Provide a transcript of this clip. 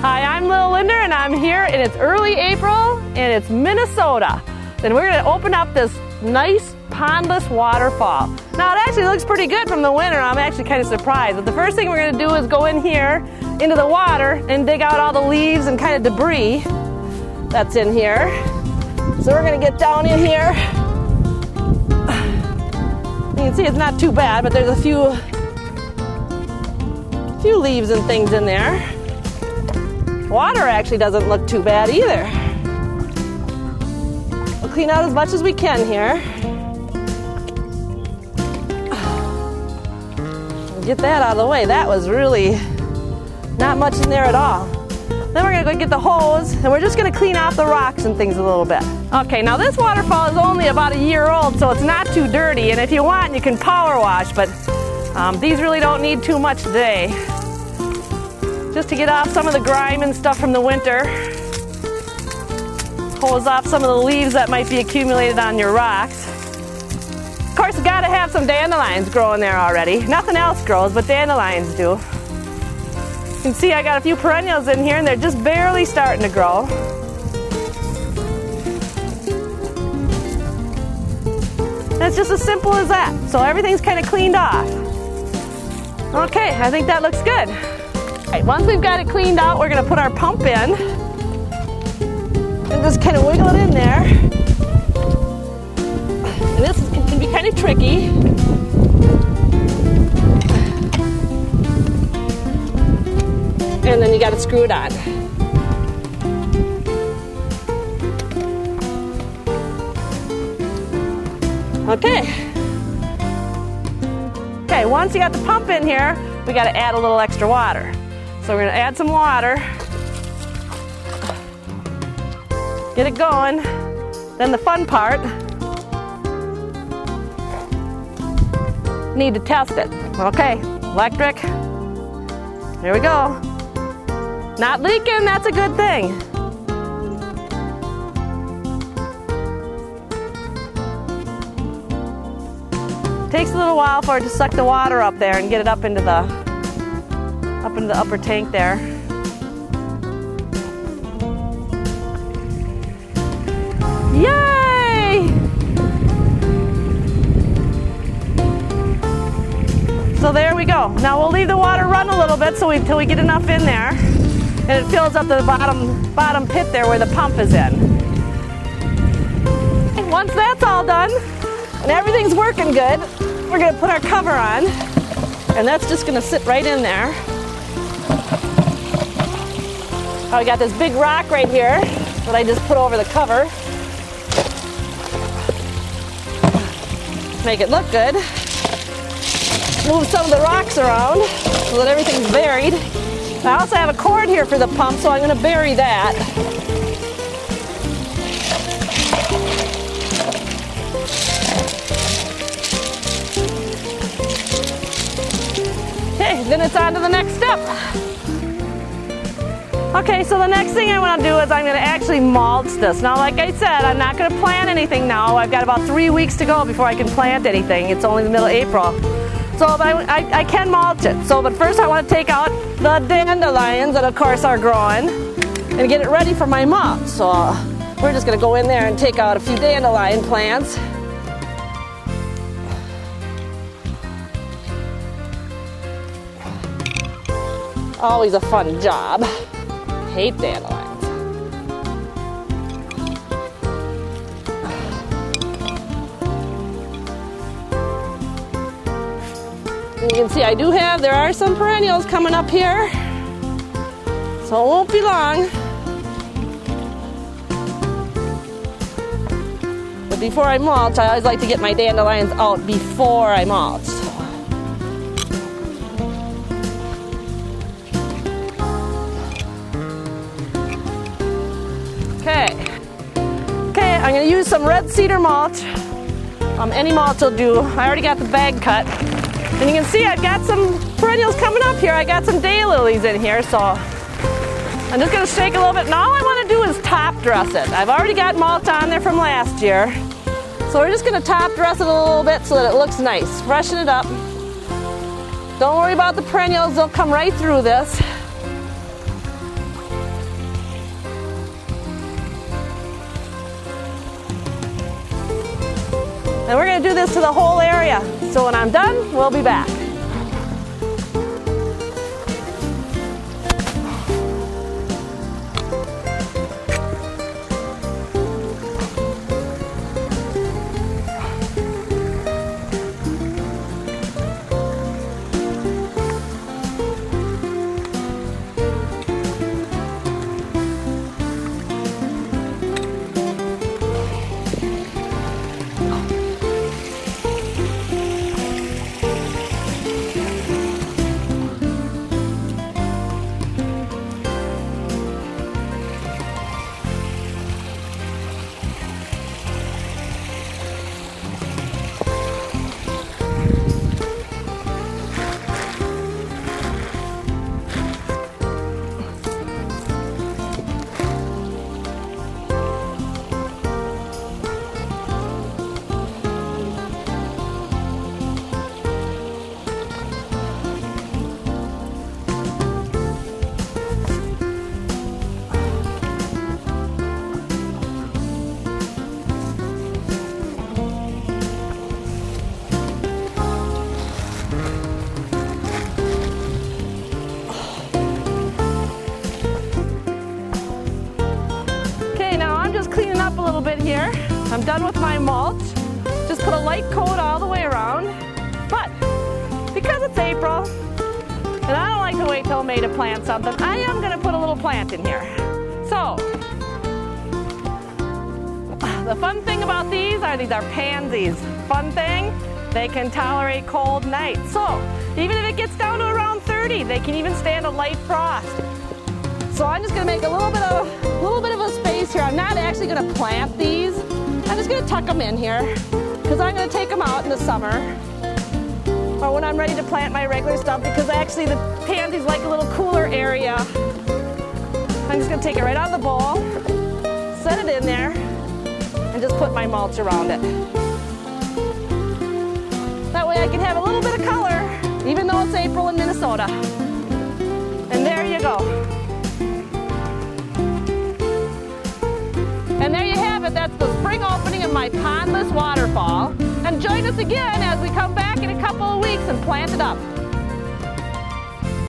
Hi, I'm Lil Linder and I'm here and it's early April and it's Minnesota. And we're going to open up this nice pondless waterfall. Now it actually looks pretty good from the winter. I'm actually kind of surprised. But the first thing we're going to do is go in here into the water and dig out all the leaves and kind of debris that's in here. So we're going to get down in here. You can see it's not too bad, but there's a few leaves and things in there. Water actually doesn't look too bad either. We'll clean out as much as we can here. Get that out of the way. That was really not much in there at all. Then we're going to go get the hose and we're just going to clean off the rocks and things a little bit. Okay, now this waterfall is only about a year old, so it's not too dirty. And if you want, you can power wash, but these really don't need too much today. Just to get off some of the grime and stuff from the winter. Hose off some of the leaves that might be accumulated on your rocks. Of course, you gotta have some dandelions growing there already. Nothing else grows, but dandelions do. You can see I got a few perennials in here and they're just barely starting to grow. And it's just as simple as that. So everything's kind of cleaned off. Okay, I think that looks good. Right, once we've got it cleaned out, we're going to put our pump in and just kind of wiggle it in there. And this can be kind of tricky. And then you got to screw it on. Okay. Okay, once you got the pump in here, we got to add a little extra water. So we're going to add some water, get it going, then the fun part, need to test it. Okay, electric, there we go. Not leaking, that's a good thing. Takes a little while for it to suck the water up there and get it up into the upper tank there. Yay! So there we go. Now we'll leave the water run a little bit until we get enough in there and it fills up the bottom pit there where the pump is in. And once that's all done and everything's working good, we're going to put our cover on and that's just going to sit right in there. Oh, we got this big rock right here that I just put over the cover. Make it look good. Move some of the rocks around so that everything's buried. I also have a cord here for the pump, so I'm going to bury that. Okay, then it's on to the next step. Okay, so the next thing I want to do is I'm going to actually mulch this. Now, like I said, I'm not going to plant anything now. I've got about 3 weeks to go before I can plant anything. It's only the middle of April. So I can mulch it. But first I want to take out the dandelions that of course are growing and get it ready for my mulch. So we're just going to go in there and take out a few dandelion plants. Always a fun job. Hate dandelions. And you can see there are some perennials coming up here, so it won't be long. But before I mulch, I always like to get my dandelions out before I mulch. Okay, I'm going to use some red cedar mulch. Any mulch will do. I already got the bag cut. And you can see I've got some perennials coming up here. I got some daylilies in here, so I'm just going to shake a little bit. And all I want to do is top dress it. I've already got mulch on there from last year. So we're just going to top dress it a little bit so that it looks nice. Freshen it up. Don't worry about the perennials. They'll come right through this. And we're going to do this to the whole area. So when I'm done, we'll be back. Cleaning up a little bit here. I'm done with my mulch. Just put a light coat all the way around. But because it's April and I don't like to wait till May to plant something, I am going to put a little plant in here. So the fun thing about these are pansies. Fun thing, they can tolerate cold nights. So even if it gets down to around 30, they can even stand a light frost. So I'm just going to make a little bit of a space here. I'm not actually going to plant these. I'm just going to tuck them in here because I'm going to take them out in the summer or when I'm ready to plant my regular stuff, because actually the pansies like a little cooler area. I'm just going to take it right out of the bowl, set it in there, and just put my mulch around it. That way I can have a little bit of color even though it's April in Minnesota. And there you go. And there you have it. That's the spring opening of my pondless waterfall. And join us again as we come back in a couple of weeks and plant it up.